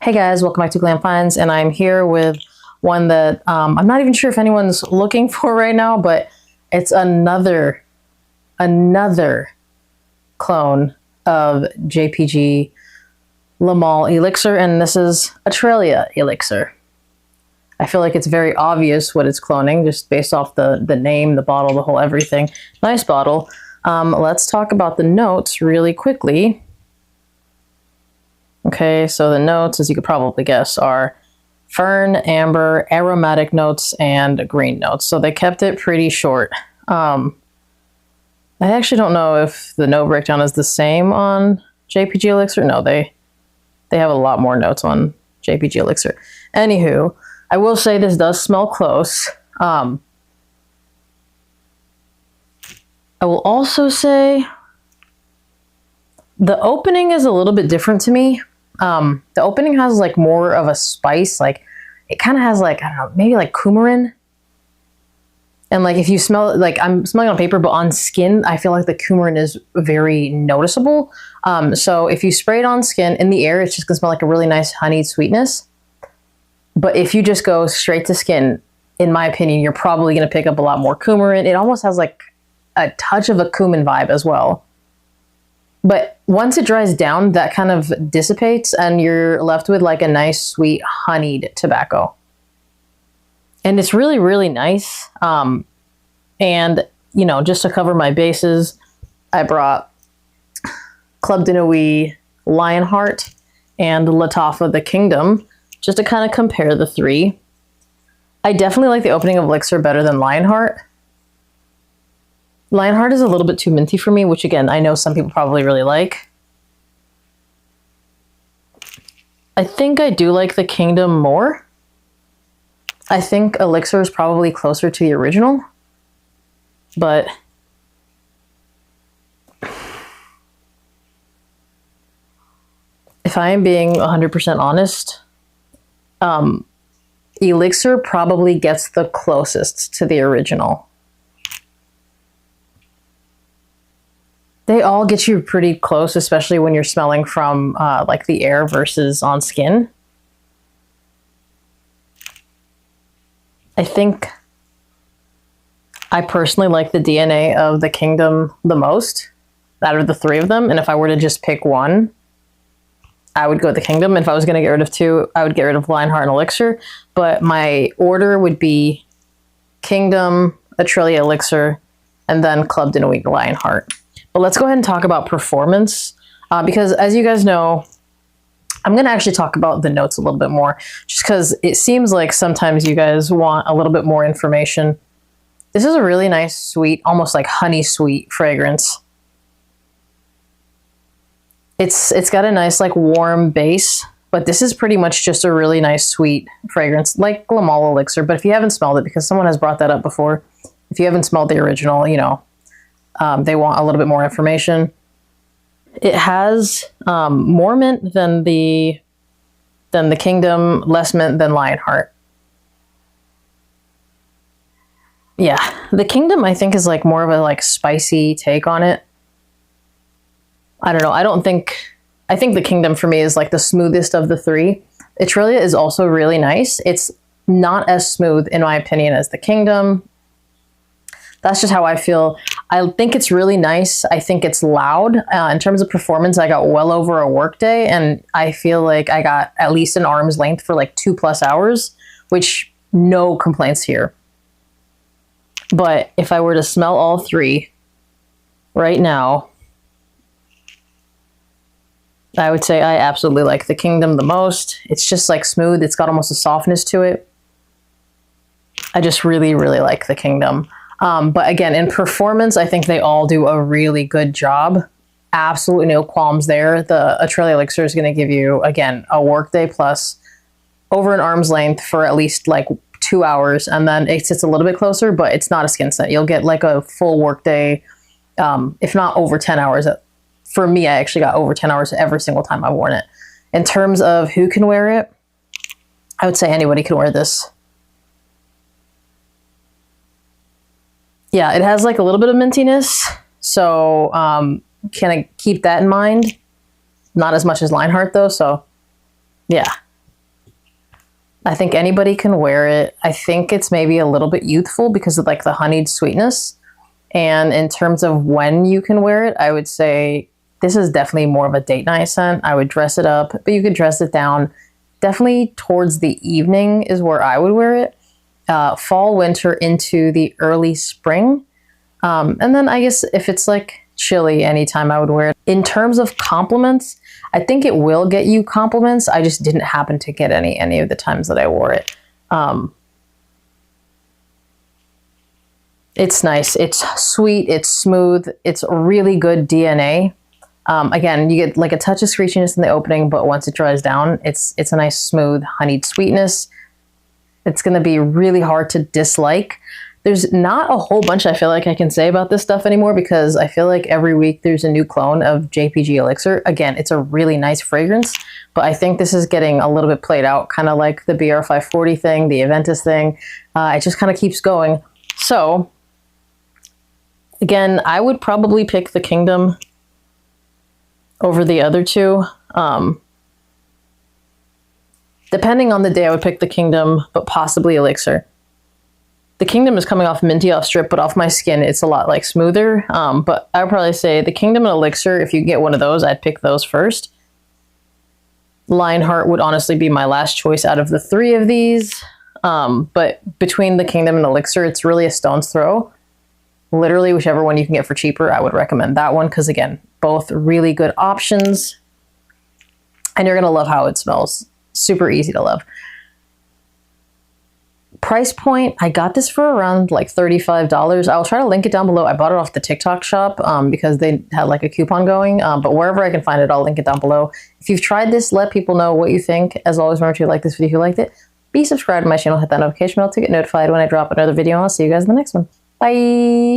Hey guys, welcome back to Glam Finds, and I'm here with one that I'm not even sure if anyone's looking for right now, but it's another clone of JPG Glam Elixir, and this is Atralia Elixir. I feel like it's very obvious what it's cloning, just based off the name, the bottle, the whole everything. Nice bottle. Let's talk about the notes really quickly. Okay, so the notes, as you could probably guess, are fern, amber, aromatic notes, and green notes. So they kept it pretty short. I actually don't know if the note breakdown is the same on JPG Elixir. No, they have a lot more notes on JPG Elixir. Anywho, I will say this does smell close. I will also say the opening is a little bit different to me. The opening has like more of a spice, like it kind of has like, I don't know, maybe like coumarin. And like if you smell it, like I'm smelling on paper, but on skin, I feel like the coumarin is very noticeable. So if you spray it on skin, in the air, it's just gonna smell like a really nice honeyed sweetness. But if you just go straight to skin, in my opinion, you're probably gonna pick up a lot more coumarin. It almost has like a touch of a cumin vibe as well. But once it dries down, that kind of dissipates and you're left with like a nice, sweet, honeyed tobacco. And it's really, really nice. And, you know, just to cover my bases, I brought Club de Nuit, Lionheart, and Latafa the Kingdom, just to kind of compare the three. I definitely like the opening of Elixir better than Lionheart. Lionheart is a little bit too minty for me, which again, I know some people probably really like. I think I do like the Kingdom more. I think Elixir is probably closer to the original, but if I am being 100% honest, Elixir probably gets the closest to the original. They all get you pretty close, especially when you're smelling from like the air versus on skin. I think I personally like the DNA of the Kingdom the most out of the three of them. And if I were to just pick one, I would go with the Kingdom. And if I was going to get rid of two, I would get rid of Lionheart and Elixir. But my order would be Kingdom, Atralia Elixir, and then Club de Nuit Lionheart. But let's go ahead and talk about performance, because as you guys know, I'm going to actually talk about the notes a little bit more, just because it seems like sometimes you guys want a little bit more information. This is a really nice, sweet, almost like honey sweet fragrance. It's got a nice like warm base, but this is pretty much just a really nice sweet fragrance, like Glam Elixir. But if you haven't smelled it, because someone has brought that up before, if you haven't smelled the original, you know, they want a little bit more information. It has more mint than the Kingdom, less mint than Lionheart. Yeah, the Kingdom I think is like more of a like spicy take on it. I don't know. I think the Kingdom for me is like the smoothest of the three. Atralia is also really nice. It's not as smooth in my opinion as the Kingdom. That's just how I feel. I think it's really nice. I think it's loud. In terms of performance, I got well over a workday, and I feel like I got at least an arm's length for like 2+ hours, which no complaints here. But if I were to smell all three right now, I would say I absolutely like the Kingdom the most. It's just like smooth. It's got almost a softness to it. I just really, really like the Kingdom. But again, in performance, I think they all do a really good job. Absolutely no qualms there. The Atralia Elixir is going to give you, again, a workday plus over an arm's length for at least like 2 hours. And then it sits a little bit closer, but it's not a skin scent. You'll get like a full workday, if not over 10 hours. For me, I actually got over 10 hours every single time I've worn it. In terms of who can wear it, I would say anybody can wear this. Yeah, it has like a little bit of mintiness, so kind of keep that in mind. Not as much as Lionheart though, so yeah. I think anybody can wear it. I think it's maybe a little bit youthful because of like the honeyed sweetness. And in terms of when you can wear it, I would say this is definitely more of a date night scent. I would dress it up, but you could dress it down. Definitely towards the evening is where I would wear it. Fall, winter into the early spring. And then I guess if it's like chilly anytime, I would wear it. In terms of compliments, I think it will get you compliments. I just didn't happen to get any of the times that I wore it. It's nice. It's sweet. It's smooth. It's really good DNA. Again, you get like a touch of screechiness in the opening, but once it dries down, it's a nice, smooth, honeyed sweetness. It's going to be really hard to dislike. There's not a whole bunch I feel like I can say about this stuff anymore because I feel like every week there's a new clone of JPG Elixir. Again, it's a really nice fragrance, but I think this is getting a little bit played out, kind of like the BR540 thing, the Aventus thing. It just kind of keeps going. So, again, I would probably pick the Kingdom over the other two. Depending on the day, I would pick the Kingdom, but possibly Elixir. The Kingdom is coming off minty off strip, but off my skin, it's a lot like smoother. But I would probably say the Kingdom and Elixir, if you get one of those, I'd pick those first. Lionheart would honestly be my last choice out of the three of these. But between the Kingdom and Elixir, it's really a stone's throw. Literally, whichever one you can get for cheaper, I would recommend that one because, again, both really good options. And you're going to love how it smells. Super easy to love. Price point, I got this for around like $35. I'll try to link it down below. I bought it off the TikTok shop because they had like a coupon going. But wherever I can find it, I'll link it down below. If you've tried this, let people know what you think. As always, remember to like this video if you liked it. Be subscribed to my channel, hit that notification bell to get notified when I drop another video. I'll see you guys in the next one. Bye!